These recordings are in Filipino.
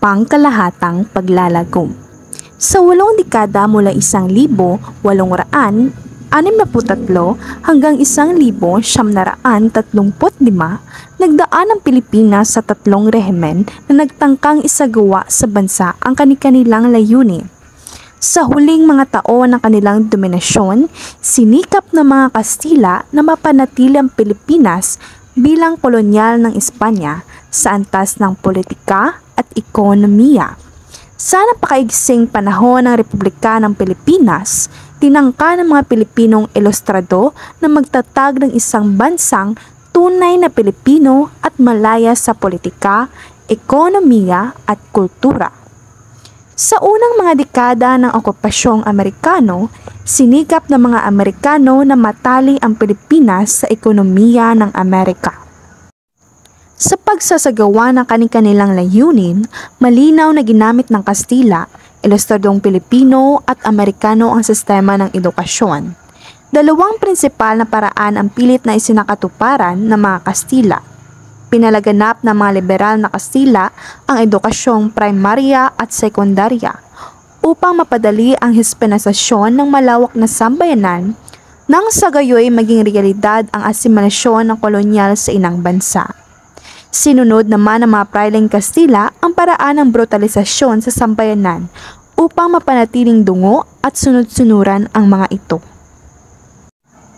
pangkalahatang paglalago. Sa 8 dekada mula 1863 hanggang 1935, nagdaan ang Pilipinas sa 3 rehimen na nagtangkang isagawa sa bansa ang kani-kanilang layunin. Sa huling mga taon ng kanilang dominasyon, sinikap ng mga Kastila na mapanatili ang Pilipinas bilang kolonyal ng Espanya sa antas ng politika at ekonomiya. Sa napakaigsing panahon ng Republika ng Pilipinas, tinangka ng mga Pilipinong ilustrado na magtatag ng isang bansang tunay na Pilipino at malaya sa politika, ekonomiya at kultura. Sa unang mga dekada ng okupasyong Amerikano, sinikap ng mga Amerikano na matali ang Pilipinas sa ekonomiya ng Amerika. Sa pagsasagawa ng kani-kanilang layunin, malinaw na ginamit ng Kastila, ilustradong Pilipino at Amerikano ang sistema ng edukasyon. Dalawang prinsipal na paraan ang pilit na isinakatuparan ng mga Kastila. Pinalaganap ng mga liberal na Kastila ang edukasyong primarya at sekundarya upang mapadali ang hispanisasyon ng malawak na sambayanan nang sa gayoy maging realidad ang asimilasyon ng kolonyal sa inang bansa. Sinunod naman ng mga praileng Kastila ang paraan ng brutalisasyon sa sambayanan upang mapanatiling dungo at sunod-sunuran ang mga ito.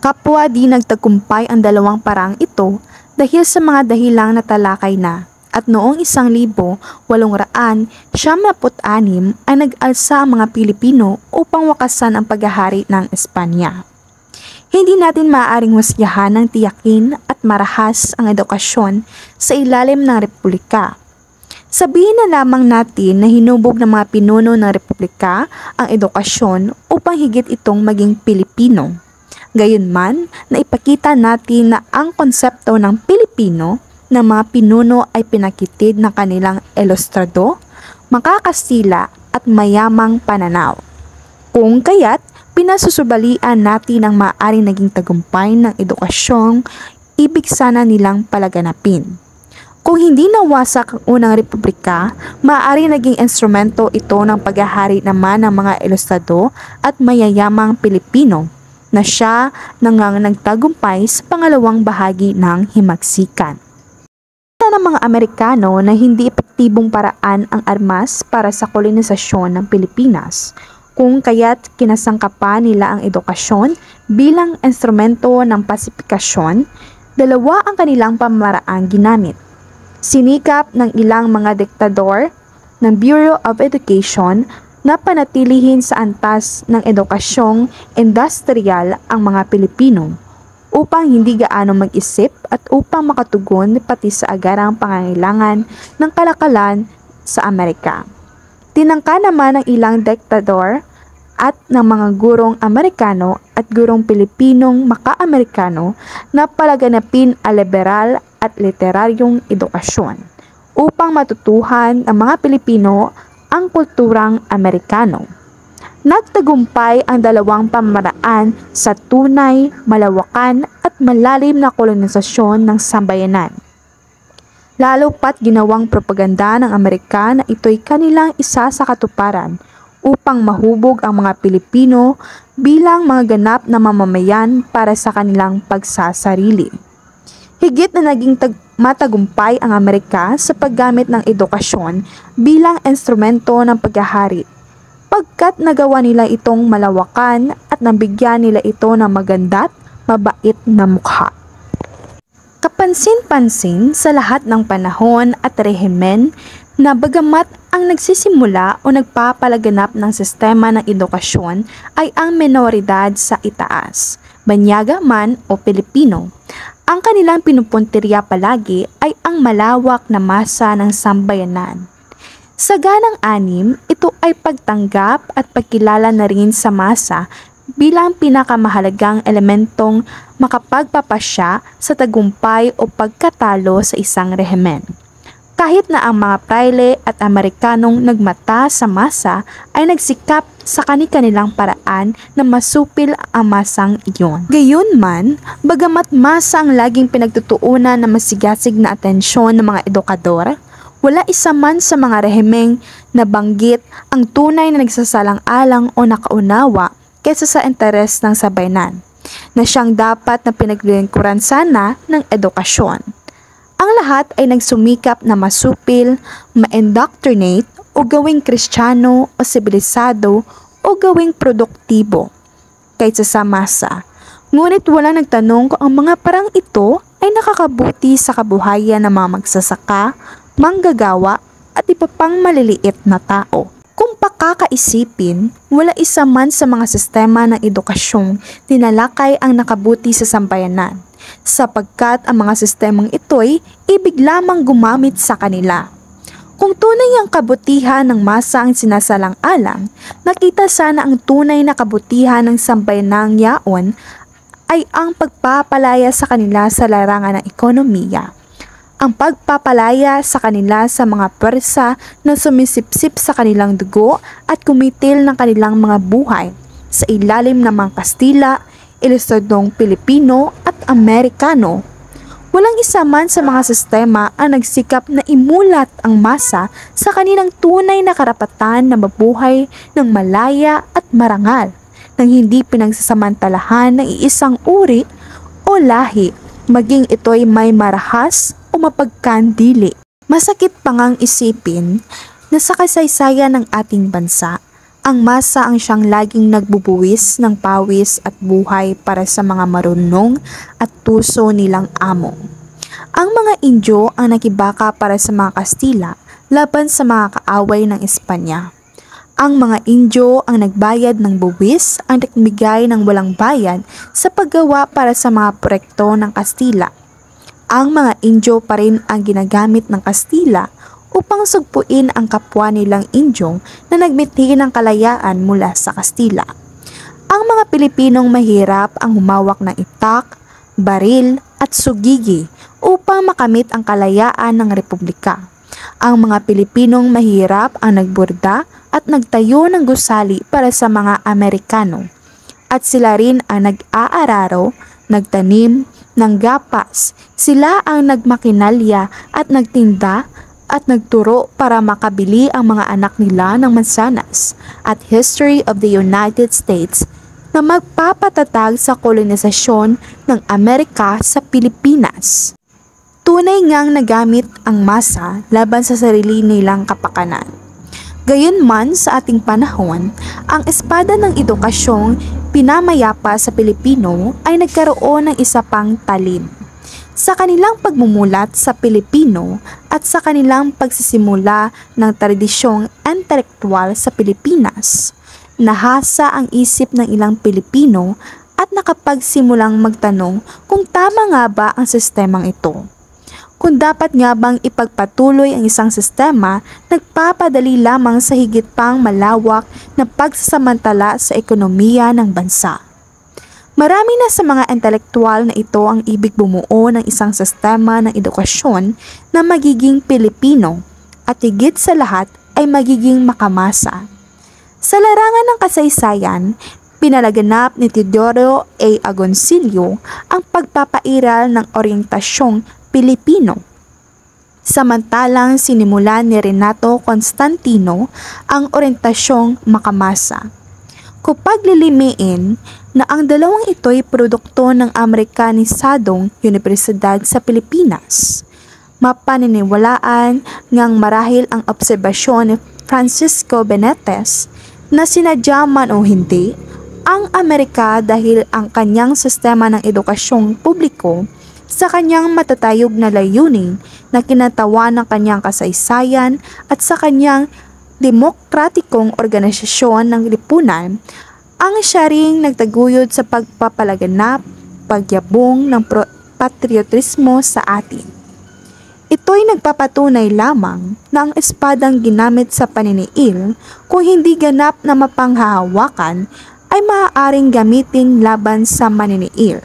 Kapwa di nagtagumpay ang dalawang paraang ito dahil sa mga dahilang natalakay na at noong 1876 ay nag-alsa ang mga Pilipino upang wakasan ang paghahari ng Espanya. Hindi natin maaaring husgahan ng tiyakin at marahas ang edukasyon sa ilalim ng Republika. Sabihin na lamang natin na hinubog ng mga pinuno ng Republika ang edukasyon upang higit itong maging Pilipino. Gayunman, naipakita natin na ang konsepto ng Pilipino ng mga pinuno ay pinakitid ng kanilang ilustrado, makakastila at mayamang pananaw. Kung kaya't, pinasusurbalian natin ang maaaring naging tagumpay ng edukasyong ibig sana nilang palaganapin. Kung hindi nawasak ang unang republika, maaaring naging instrumento ito ng paghahari naman ng mga ilustrado at mayayamang Pilipino na siya nangang nagtagumpay sa pangalawang bahagi ng himagsikan. Ng mga Amerikano na hindi epektibong paraan ang armas para sa kolonisasyon ng Pilipinas, kung kaya't kinasangkapan nila ang edukasyon bilang instrumento ng pasifikasyon, dalawa ang kanilang pamaraang ginamit. Sinikap ng ilang mga diktador ng Bureau of Education na panatilihin sa antas ng edukasyong industrial ang mga Pilipino upang hindi gaano mag-isip at upang makatugon pati sa agarang pangangailangan ng kalakalan sa Amerika. Tinangka naman ng ilang diktador at ng mga gurong Amerikano at gurong Pilipinong maka-Amerikano na palaganapin ang liberal at literaryong edukasyon upang matutuhan ng mga Pilipino ang kulturang Amerikano. Nagtagumpay ang dalawang pamaraan sa tunay, malawakan at malalim na kolonisasyon ng sambayanan. Lalo pat ginawang propaganda ng Amerika na ito'y kanilang isa sa katuparan upang mahubog ang mga Pilipino bilang mga ganap na mamamayan para sa kanilang pagsasarili. Higit na naging matagumpay ang Amerika sa paggamit ng edukasyon bilang instrumento ng paghahari, pagkat nagawa nila itong malawakan at nabigyan nila ito ng maganda't mabait na mukha. Kapansin-pansin sa lahat ng panahon at rehimen na bagamat ang nagsisimula o nagpapalaganap ng sistema ng edukasyon ay ang minoridad sa itaas, banyaga man o Pilipino, ang kanilang pinupuntirya palagi ay ang malawak na masa ng sambayanan. Sa ganang anim, ito ay pagtanggap at pagkilala na rin sa masa bilang pinakamahalagang elementong makapagpapasya sa tagumpay o pagkatalo sa isang rehimen. Kahit na ang mga praile at Amerikanong nagmata sa masa ay nagsikap sa kani-kanilang paraan na masupil ang masang iyon. Gayunman, bagamat masa ang laging pinagtutuunan na masigasig na atensyon ng mga edukador, Wala isa man sa mga rehimeng nabanggit ang tunay na nagsasalang-alang o nakaunawa kaysa sa interes ng sabaynan, na siyang dapat na pinaglilingkuran sana ng edukasyon. Ang lahat ay nagsumikap na masupil, ma-indoctrinate o gawing Kristiyano o sibilisado o gawing produktibo kaysa sa masa. Ngunit walang nagtanong kung ang mga parang ito ay nakakabuti sa kabuhayan ng mga magsasaka, manggagawa at iba pang maliliit na tao. Kung pakakaisipin, wala isa man sa mga sistema ng edukasyong tinalakay ang nakabuti sa sambayanan, sapagkat ang mga sistemang ito'y ibig lamang gumamit sa kanila. Kung tunay ang kabutihan ng masa ang sinasalang-alang, nakita sana ang tunay na kabutihan ng sambayanang yaon ay ang pagpapalaya sa kanila sa larangan ng ekonomiya. Ang pagpapalaya sa kanila sa mga pwersa na sumisipsip sa kanilang dugo at kumitil ng kanilang mga buhay sa ilalim ng mga Kastila, Ilustradong Pilipino at Amerikano. Walang isa man sa mga sistema ang nagsikap na imulat ang masa sa kanilang tunay na karapatan na mabuhay ng malaya at marangal nang hindi pinagsasamantalahan ng iisang uri o lahi, maging ito'y may marahas o mapagkandili. Masakit pa ngang isipin na sa kasaysayan ng ating bansa, ang masa ang siyang laging nagbubuwis ng pawis at buhay para sa mga marunong at tuso nilang amo. Ang mga Indio ang nakibaka para sa mga Kastila laban sa mga kaaway ng Espanya. Ang mga Indio ang nagbayad ng buwis, ang nagbigay ng walang bayad sa paggawa para sa mga proyekto ng Kastila. Ang mga Indio pa rin ang ginagamit ng Kastila upang sugpuin ang kapwa nilang Indyong na nagmithi ng kalayaan mula sa Kastila. Ang mga Pilipinong mahirap ang humawak ng itak, baril at sugigi upang makamit ang kalayaan ng Republika. Ang mga Pilipinong mahirap ang nagburda at nagtayo ng gusali para sa mga Amerikano. At sila rin ang nag-aararo, nagtanim ng gapas. Sila ang nagmakinalya at nagtinda at nagturo para makabili ang mga anak nila ng mansanas at history of the United States na magpapatatag sa kolonisasyon ng Amerika sa Pilipinas. Tunay ngang nagamit ang masa laban sa sarili nilang kapakanan. Gayunman sa ating panahon, ang espada ng edukasyong pinamayapa sa Pilipino ay nagkaroon ng isa pang talim. Sa kanilang pagmumulat sa Pilipino at sa kanilang pagsisimula ng tradisyong intelektual sa Pilipinas, nahasa ang isip ng ilang Pilipino at nakapagsimulang magtanong kung tama nga ba ang sistemang ito. Kung dapat nga bang ipagpatuloy ang isang sistema, nagpapadali lamang sa higit pang malawak na pagsasamantala sa ekonomiya ng bansa. Marami na sa mga intelektual na ito ang ibig bumuo ng isang sistema ng edukasyon na magiging Pilipino at higit sa lahat ay magiging makamasa. Sa larangan ng kasaysayan, pinalaganap ni Teodoro A. Agoncillo ang pagpapairal ng oryentasyong Pilipino. Samantalang sinimulan ni Renato Constantino ang oryentasyong makamasa. Kapag lilimiin na ang dalawang ito'y produkto ng Amerikanisadong Universidad sa Pilipinas, mapaniniwalaan ngang marahil ang obserbasyon ni Francisco Benitez na sinadya man o hindi, ang Amerika dahil ang kanyang sistema ng edukasyong publiko sa kanyang matatayog na layunin na kinatawa ng kanyang kasaysayan at sa kanyang demokratikong organisasyon ng lipunan, ang siya ring nagtaguyod sa pagpapalaganap, pagyabong ng patriotismo sa atin. Ito'y nagpapatunay lamang na ang espadang ginamit sa paniniil, kung hindi ganap na mapanghahawakan, ay maaaring gamitin laban sa maniniil.